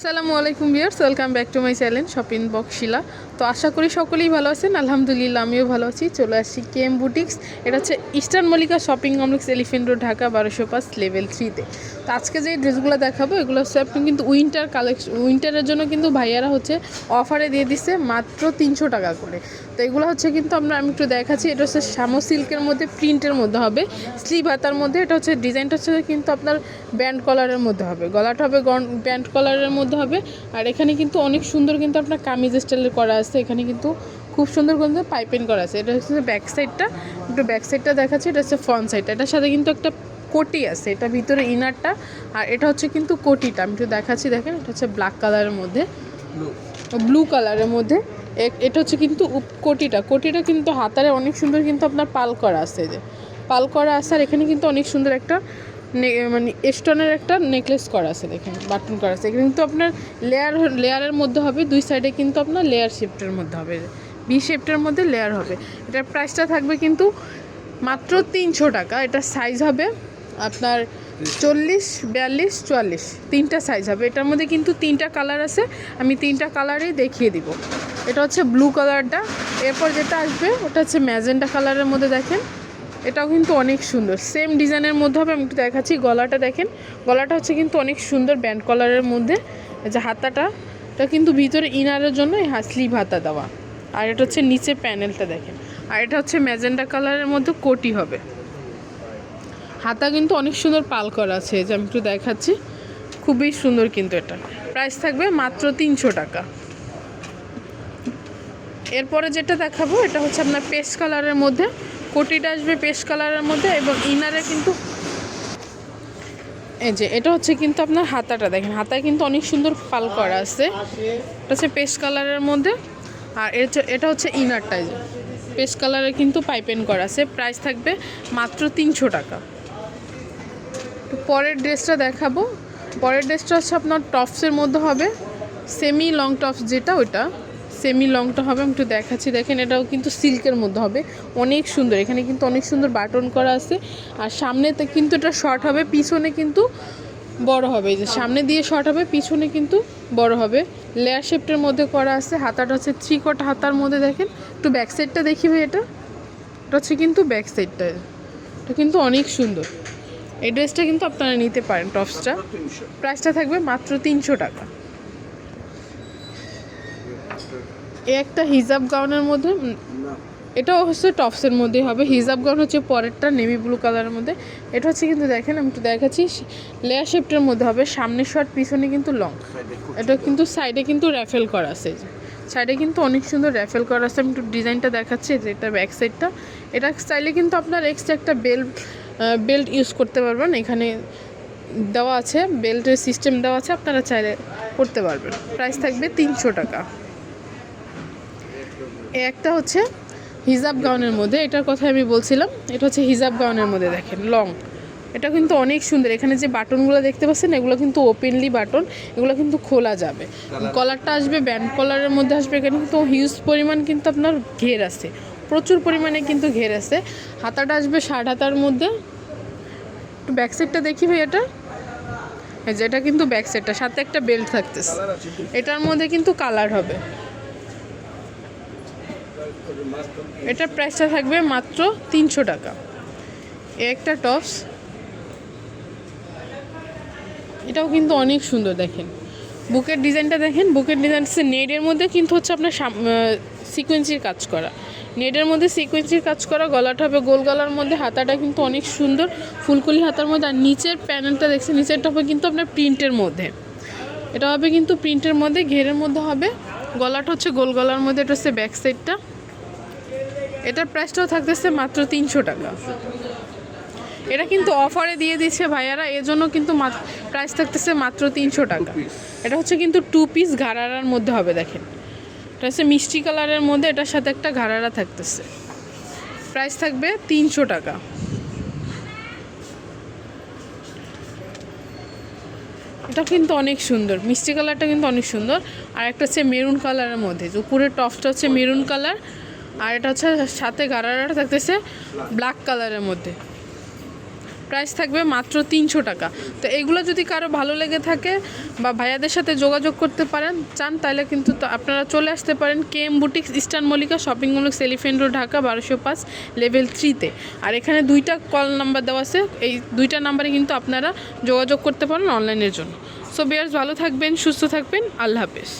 আসসালামু আলাইকুম viewers, welcome back to my channel shopping box Shila. তো আশা করি সকলেই ভালো আছেন। আলহামদুলিল্লাহ আমিও ভালো আছি। চলে আসছি কেএম বুটিক্স। এটা হচ্ছে eastern Mallika shopping complex, elephant road, Dhaka 1205 level 3-তে। তো আজকে যে ড্রেসগুলো দেখাবো এগুলো হচ্ছে আপনি কিন্তু উইন্টার কালেকশন, উইন্টারের জন্য কিন্তু ভাইয়ারা হচ্ছে অফারে দিয়ে দিচ্ছে মাত্র 300 টাকা করে। তো এগুলো হচ্ছে কিন্তু আমি একটু দেখাচ্ছি। এটা হচ্ছে শামো সিল্কের মধ্যে, প্রিন্টের মধ্যে হবে, স্লিভ হাতার মধ্যে। এটা হচ্ছে ডিজাইনটা হচ্ছে কিন্তু আপনার ব্যান্ড কলারের মধ্যে হবে, গলাটা হবে ব্যান্ড কলারের মধ্যে হবে। আর এখানে কিন্তু অনেক সুন্দর কিন্তু আপনার কামিজ স্টাইলের করা আছে। এখানে কিন্তু খুব সুন্দর কিন্তু পাইপিং করা আছে। এটা হচ্ছে ব্যাক সাইডটা, একটু ব্যাক সাইডটা দেখাচ্ছি। এটা হচ্ছে ফ্রন্ট সাইডটা। এটার সাথে কিন্তু একটা কোটি আছে, এটা ভিতরে ইনারটা। আর এটা হচ্ছে কিন্তু কোটিটা আমি একটু দেখাচ্ছি। দেখেন, এটা হচ্ছে ব্ল্যাক কালারের মধ্যে, ব্লু কালারের মধ্যে। এটা হচ্ছে কিন্তু কোটিটা কিন্তু হাতারে অনেক সুন্দর কিন্তু আপনার পাল করা আছে, যে পাল করা আছে। আর এখানে কিন্তু অনেক সুন্দর একটা মানে স্টোনের একটা নেকলেস করা আছে, দেখেন বাটন করা আছে। এখানে কিন্তু আপনার লেয়ারের মধ্যে হবে, দুই সাইডে কিন্তু আপনার লেয়ার শেপটের মধ্যে হবে, বি শেপটের মধ্যে লেয়ার হবে। এটার প্রাইসটা থাকবে কিন্তু মাত্র 300 টাকা। এটার সাইজ হবে আপনার 40, 42, 44 তিনটা সাইজ হবে। এটার মধ্যে কিন্তু তিনটা কালার আছে, আমি তিনটা কালারেই দেখিয়ে দিব। এটা হচ্ছে ব্লু কালারটা। এরপর যেটা আসবে ওটা হচ্ছে ম্যাজেন্টা কালারের মধ্যে। দেখেন, এটাও কিন্তু অনেক সুন্দর, সেম ডিজাইনের মধ্যে হবে। আমি একটু দেখাচ্ছি। গলাটা দেখেন, গলাটা হচ্ছে কিন্তু অনেক সুন্দর ব্যান্ড কলারের মধ্যে। যে হাতাটা, এটা কিন্তু ভিতরে ইনারের জন্য এই স্লিভ হাতা দেওয়া। আর এটা হচ্ছে নিচে প্যানেলটা দেখেন। আর এটা হচ্ছে ম্যাজেন্টা কালারের মধ্যে কোটি হবে। হাতা কিন্তু অনেক সুন্দর পাল করা আছে, যে আমি একটু দেখাচ্ছি। খুবই সুন্দর কিন্তু এটা। প্রাইস থাকবে মাত্র 300 টাকা। এরপরে যেটা দেখাবো এটা হচ্ছে আপনার পেস্ট কালারের মধ্যে। কোটিটা আসবে পেস্ট কালারের মধ্যে এবং ইনারে কিন্তু এই যে এটা হচ্ছে কিন্তু আপনার হাতাটা দেখেন, হাতায় কিন্তু অনেক সুন্দর পাল করা আছে। এটা হচ্ছে পেস্ট কালারের মধ্যে। আর এটা হচ্ছে ইনারটা, যে পেস্ট কালারের কিন্তু পাইপেন করা আছে। প্রাইস থাকবে মাত্র 300 টাকা। তো পরের ড্রেসটা দেখাবো। পরের ড্রেসটা হচ্ছে আপনার টপসের মধ্যে হবে, সেমি লং টপস যেটা, ওইটা সেমি লংটা হবে। আমি একটু দেখাচ্ছি। দেখেন, এটাও কিন্তু সিল্কের মধ্যে হবে, অনেক সুন্দর। এখানে কিন্তু অনেক সুন্দর বাটন করা আছে। আর সামনেতে কিন্তু এটা শর্ট হবে, পিছনে কিন্তু বড় হবে। এই যে সামনে দিয়ে শর্ট হবে, পিছনে কিন্তু বড় হবে। লেয়ার শেপটের মধ্যে করা আছে। হাতাটা হচ্ছে 3/4 হাতার মধ্যে। দেখেন, একটু ব্যাক সাইডটা দেখি ভাই। এটা হচ্ছে কিন্তু ব্যাক সাইডটা, এটা কিন্তু অনেক সুন্দর। এই ড্রেসটা কিন্তু আপনারা নিতে পারেন, টপসটা। প্রাইসটা থাকবে মাত্র 300 টাকা। এই একটা হিজাব গাউনের মধ্যে, এটাও হচ্ছে টপসের মধ্যেই হবে। হিজাব গাউন হচ্ছে পরেরটা, নেভি ব্লু কালারের মধ্যে। এটা হচ্ছে কিন্তু দেখেন, আমি একটু দেখাচ্ছি। লেয়ার শেপটের মধ্যে হবে, সামনে শর্ট, পিছনে কিন্তু লং। এটা কিন্তু সাইডে কিন্তু র্যাফেল করা আছে, সাইডে কিন্তু অনেক সুন্দর র্যাফেল করা আছে। আমি একটু ডিজাইনটা দেখাচ্ছি। যে এটা ব্যাক সাইডটা, এটা চাইলে কিন্তু আপনার এক্সট্রা একটা বেল্ট ইউজ করতে পারবেন। এখানে দেওয়া আছে, বেল্টের সিস্টেম দেওয়া আছে, আপনারা চাইলে করতে পারবেন। প্রাইস থাকবে 300 টাকা। একটা হচ্ছে হিজাব গাউনের মধ্যে, এটার কথা আমি বলছিলাম। এটা হচ্ছে হিজাব গাউনের মধ্যে, দেখেন লং। এটা কিন্তু অনেক সুন্দর। এখানে যে বাটনগুলো দেখতে পাচ্ছেন, এগুলো কিন্তু ওপেনলি বাটন, এগুলো কিন্তু খোলা যাবে। কলারটা আসবে ব্যান্ড কলারের মধ্যে আসবে। এখানে কিন্তু হিউজ পরিমাণ কিন্তু আপনার ঘের আছে, প্রচুর পরিমাণে কিন্তু ঘের আছে। হাতাটা আসবে 60 হাতার মধ্যে। একটু ব্যাক সাইডটা দেখি ভাই। এটা এই যে এটা কিন্তু ব্যাক সাইডটা, সাথে একটা বেল্ট থাকতেছে। এটার মধ্যে কিন্তু কালার হবে। এটার প্রাইসটা থাকবে মাত্র 300 টাকা। একটা টপস, এটাও কিন্তু অনেক সুন্দর। দেখেন বুকের ডিজাইনটা, দেখেন বুকের ডিজাইন হচ্ছে নেটের মধ্যে কিন্তু হচ্ছে আপনার সিকোয়েন্সির কাজ করা, নেটের মধ্যে সিকোয়েন্সির কাজ করা। গলাটা হবে গোল গলার মধ্যে। হাতাটা কিন্তু অনেক সুন্দর, ফুলকলি হাতার মধ্যে। আর নিচের প্যানেলটা দেখছেন, নিচেরটা হবে কিন্তু আপনার প্রিন্টের মধ্যে। এটা হবে কিন্তু প্রিন্টের মধ্যে, ঘেরের মধ্যে হবে। গলাটা হচ্ছে গোল গলার মধ্যে। এটা হচ্ছে ব্যাক সাইডটা। এটার প্রাইসটাও থাকতেছে মাত্র 300 টাকা। এটা কিন্তু অফারে দিয়ে দিচ্ছে ভাইয়ারা, এজন্য কিন্তু প্রাইস থাকতেছে মাত্র 300 টাকা। এটা হচ্ছে কিন্তু 2 পিস ঘাড়ারার মধ্যে হবে। দেখেন, এটা হচ্ছে মিষ্টি কালারের মধ্যে, এটার সাথে একটা ঘাড়ারা থাকতেছে। প্রাইস থাকবে 300 টাকা। এটা কিন্তু অনেক সুন্দর, মিষ্টি কালারটা কিন্তু অনেক সুন্দর। আর একটা হচ্ছে মেরুন কালারের মধ্যে, যে উপরের টপসটা হচ্ছে মেরুন কালার। আর এটা হচ্ছে সাথে ঘাড়ারা থাকতেছে ব্ল্যাক কালারের মধ্যে। প্রাইস থাকবে মাত্র 300 টাকা। তো এগুলো যদি কারো ভালো লেগে থাকে বা ভাইয়াদের সাথে যোগাযোগ করতে চান তাহলে কিন্তু তো আপনারা চলে আসতে পারেন KM boutiques eastern Mallika shopping complex elephant road Dhaka 1205 level 3-তে। আর এখানে 2টা কল নাম্বার দেওয়া আছে, এই 2টা নাম্বারে কিন্তু আপনারা যোগাযোগ করতে পারেন অনলাইনের জন্য। সো ভিউয়ার্স, ভালো থাকবেন, সুস্থ থাকবেন, আল্লাহ হাফেজ।